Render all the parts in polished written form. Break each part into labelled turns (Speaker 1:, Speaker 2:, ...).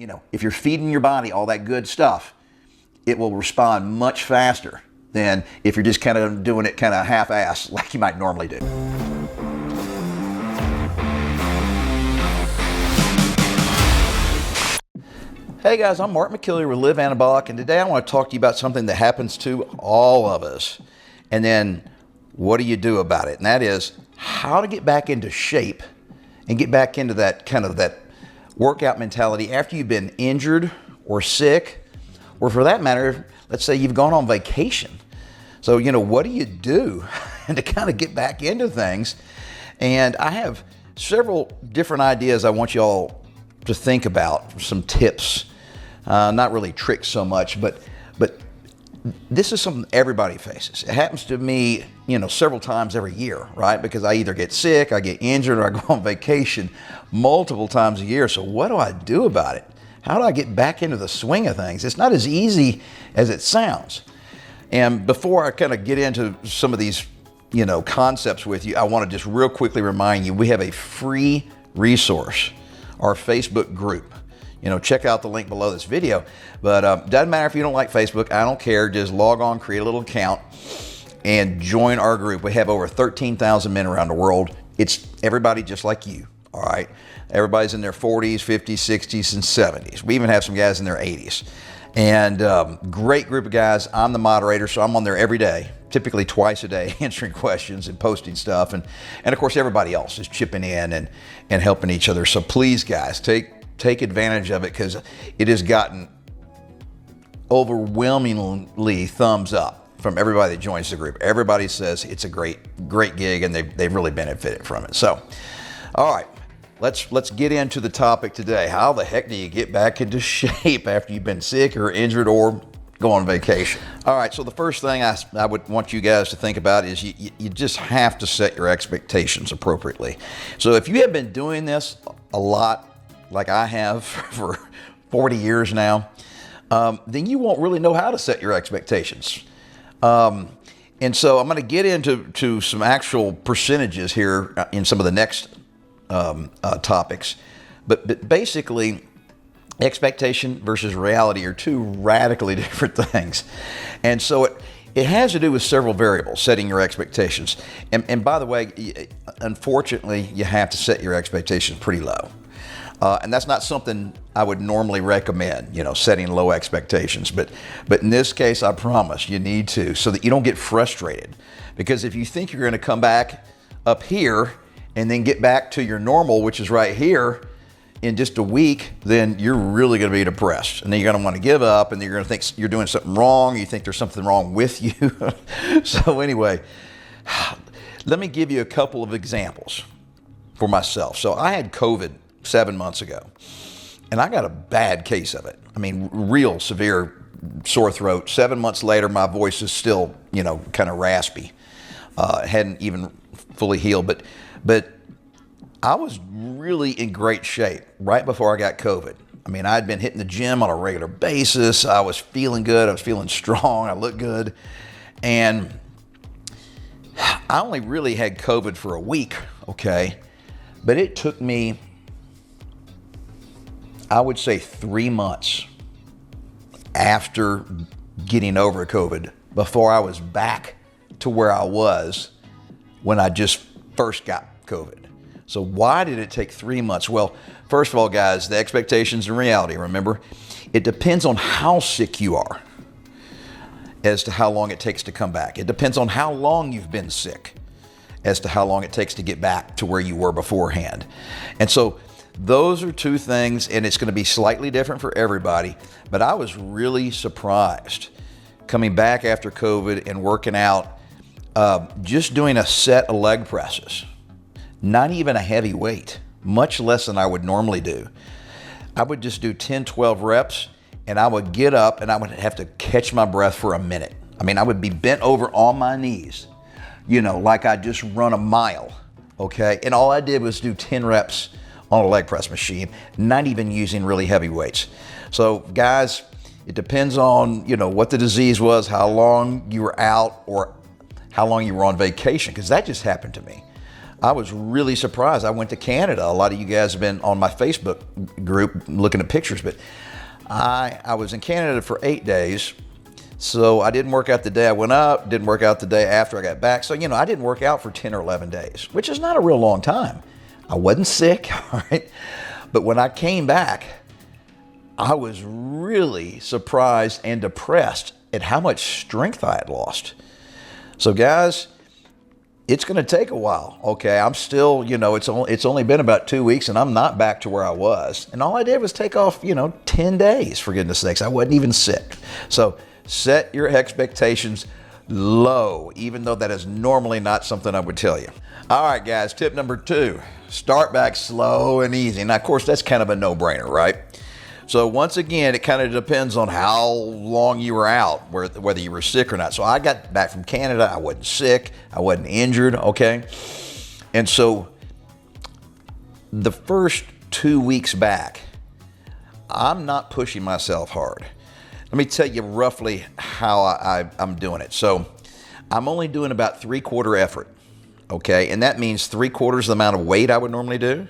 Speaker 1: if you're feeding your body all that good stuff, it will respond much faster than if you're just kind of doing it kind of half-assed like you might normally do. Hey guys, I'm Mark McKillier with Live Anabolic, and today I want to talk to you about something that happens to all of us. And then what do you do about it? And that is how to get back into shape and get back into that kind of that workout mentality after you've been injured or sick, or for that matter, let's say you've gone on vacation. So, what do you do to kind of get back into things? And I have several different ideas I want you all to think about, some tips, not really tricks so much, but this is something everybody faces. It happens to me, several times every year, right? Because I either get sick, I get injured, or I go on vacation multiple times a year. So what do I do about it? How do I get back into the swing of things? It's not as easy as it sounds. And before I kind of get into some of these, concepts with you, I want to just real quickly remind you, we have a free resource, our Facebook group. Check out the link below this video. But doesn't matter if you don't like Facebook, I don't care. Just log on, create a little account, and join our group. We have over 13,000 men around the world. It's everybody just like you, all right? Everybody's in their 40s, 50s, 60s, and 70s. We even have some guys in their 80s. And great group of guys. I'm the moderator, so I'm on there every day, typically twice a day, answering questions and posting stuff. And of course, everybody else is chipping in and helping each other. So please, guys, take advantage of it, because it has gotten overwhelmingly thumbs up from everybody that joins the group. Everybody says it's a great gig, and they've really benefited from it. So, all right. Let's get into the topic today. How the heck do you get back into shape after you've been sick or injured or go on vacation? All right, so the first thing I would want you guys to think about is you just have to set your expectations appropriately. So if you have been doing this a lot, like I have for 40 years now, then you won't really know how to set your expectations. And so I'm going to get into some actual percentages here in some of the next topics, but basically expectation versus reality are two radically different things. And so it has to do with several variables, setting your expectations. And by the way, unfortunately, you have to set your expectations pretty low. And that's not something I would normally recommend, setting low expectations. But in this case, I promise you need to, so that you don't get frustrated. Because if you think you're going to come back up here and then get back to your normal, which is right here, in just a week, then you're really going to be depressed. And then you're going to want to give up, and then you're going to think you're doing something wrong. You think there's something wrong with you. So anyway, let me give you a couple of examples for myself. So I had COVID 7 months ago, and I got a bad case of it. I mean, real severe sore throat. 7 months later, my voice is still, kind of raspy. Hadn't even fully healed, but I was really in great shape right before I got COVID. I mean, I'd been hitting the gym on a regular basis. I was feeling good. I was feeling strong. I looked good. And I only really had COVID for a week, okay? But it took me, I would say, 3 months after getting over COVID before I was back to where I was when I just first got COVID. So why did it take 3 months? Well, first of all, guys, the expectations and reality, remember, it depends on how sick you are as to how long it takes to come back. It depends on how long you've been sick as to how long it takes to get back to where you were beforehand. And so those are two things, and it's going to be slightly different for everybody. But I was really surprised coming back after COVID and working out, just doing a set of leg presses. Not even a heavy weight, much less than I would normally do. I would just do 10, 12 reps, and I would get up and I would have to catch my breath for a minute. I mean, I would be bent over on my knees, like I just run a mile, okay? And all I did was do 10 reps on a leg press machine, not even using really heavy weights. So guys, it depends on, what the disease was, how long you were out, or how long you were on vacation, because that just happened to me. I was really surprised. I went to Canada. A lot of you guys have been on my Facebook group looking at pictures, but I was in Canada for 8 days. So I didn't work out the day I went up, didn't work out the day after I got back. So, I didn't work out for 10 or 11 days, which is not a real long time. I wasn't sick, all right? But when I came back, I was really surprised and depressed at how much strength I had lost. So guys, it's going to take a while. Okay, I'm still, it's only been about 2 weeks and I'm not back to where I was. And all I did was take off, 10 days, for goodness sakes. I wasn't even sick. So set your expectations low, even though that is normally not something I would tell you. All right, guys, tip number 2, start back slow and easy. Now, of course, that's kind of a no-brainer, right? So once again, it kind of depends on how long you were out, whether you were sick or not. So I got back from Canada. I wasn't sick. I wasn't injured, okay? And so the first 2 weeks back, I'm not pushing myself hard. Let me tell you roughly how I'm doing it. So I'm only doing about 3/4 effort, okay? And that means 3/4 the amount of weight I would normally do,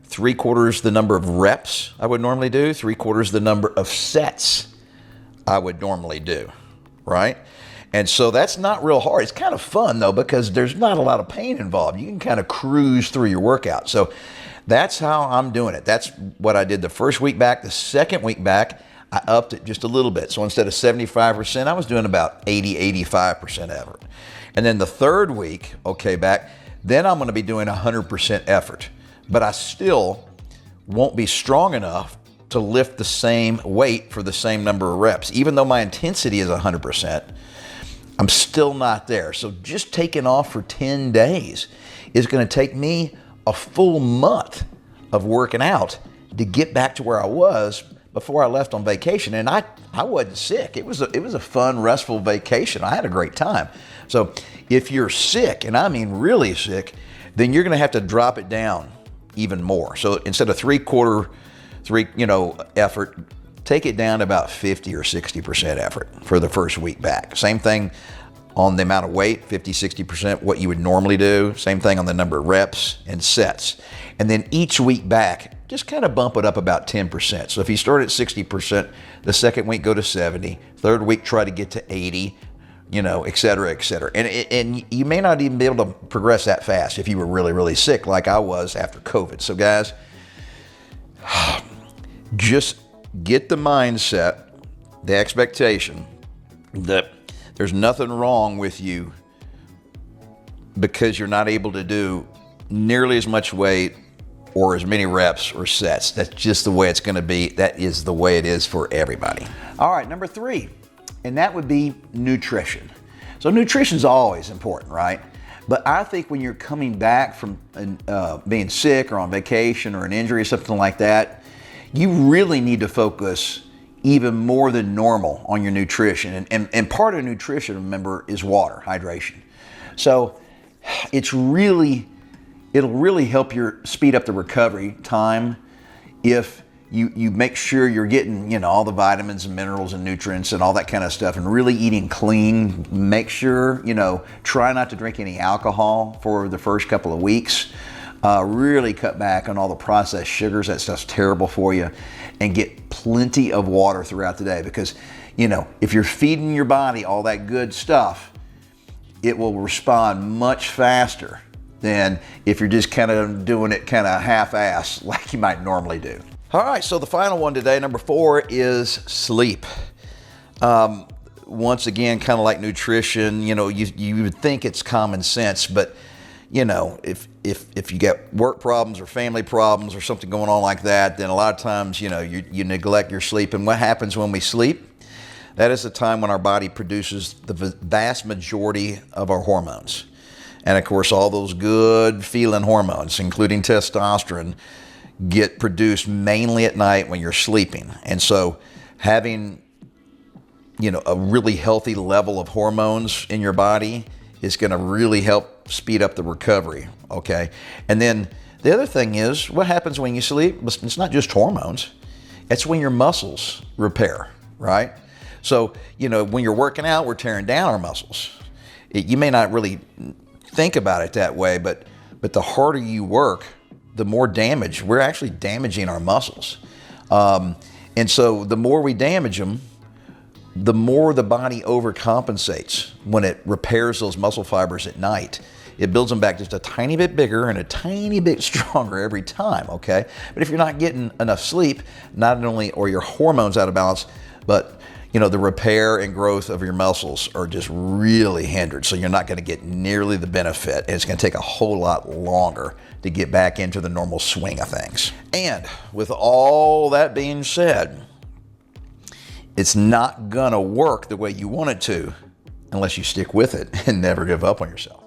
Speaker 1: 3/4 the number of reps I would normally do, 3/4 the number of sets I would normally do, right? And so that's not real hard. It's kind of fun though, because there's not a lot of pain involved. You can kind of cruise through your workout. So that's how I'm doing it. That's what I did the first week back. The second week back, I upped it just a little bit. So instead of 75%, I was doing about 85% effort. And then the third week, okay, back, then I'm going to be doing 100% effort. But I still won't be strong enough to lift the same weight for the same number of reps. Even though my intensity is 100%, I'm still not there. So just taking off for 10 days is going to take me a full month of working out to get back to where I was before I left on vacation. And I wasn't sick. It was a fun, restful vacation. I had a great time. So if you're sick, and I mean really sick, then you're going to have to drop it down even more. So instead of 3/4 effort, take it down to about 50 or 60% effort for the first week back. Same thing on the amount of weight, 50, 60% what you would normally do. Same thing on the number of reps and sets. And then each week back, just kind of bump it up about 10%. So if you start at 60%, the second week go to 70, third week try to get to 80, et cetera, et cetera. And you may not even be able to progress that fast if you were really, really sick like I was after COVID. So guys, just get the mindset, the expectation that there's nothing wrong with you because you're not able to do nearly as much weight or as many reps or sets. That's just the way it's going to be. That is the way it is for everybody. All right, number 3, and that would be nutrition. So nutrition is always important, right? But I think when you're coming back from being sick or on vacation or an injury or something like that, you really need to focus even more than normal on your nutrition. And part of nutrition, remember, is water, hydration. So it'll really help your speed up the recovery time if you make sure you're getting, all the vitamins and minerals and nutrients and all that kind of stuff, and really eating clean. Make sure, try not to drink any alcohol for the first couple of weeks. Really cut back on all the processed sugars. That stuff's terrible for you. And get plenty of water throughout the day, because, if you're feeding your body all that good stuff, it will respond much faster than if you're just kind of doing it kind of half-ass like you might normally do. All right, so the final one today, number 4, is sleep. Once again, kind of like nutrition, you would think it's common sense, but if you get work problems or family problems or something going on like that, then a lot of times, you neglect your sleep. And what happens when we sleep? That is the time when our body produces the vast majority of our hormones. And of course, all those good feeling hormones, including testosterone, get produced mainly at night when you're sleeping. And so having, a really healthy level of hormones in your body is going to really help speed up the recovery, okay? And then the other thing is, what happens when you sleep? It's not just hormones. It's when your muscles repair, right? So, when you're working out, we're tearing down our muscles. You may not really think about it that way, but but the harder you work, the more damage. We're actually damaging our muscles. And so the more we damage them, the more the body overcompensates when it repairs those muscle fibers at night. It builds them back just a tiny bit bigger and a tiny bit stronger every time, okay? But if you're not getting enough sleep, not only are your hormones out of balance, but the repair and growth of your muscles are just really hindered. So you're not going to get nearly the benefit. And it's going to take a whole lot longer to get back into the normal swing of things. And with all that being said, it's not going to work the way you want it to unless you stick with it and never give up on yourself.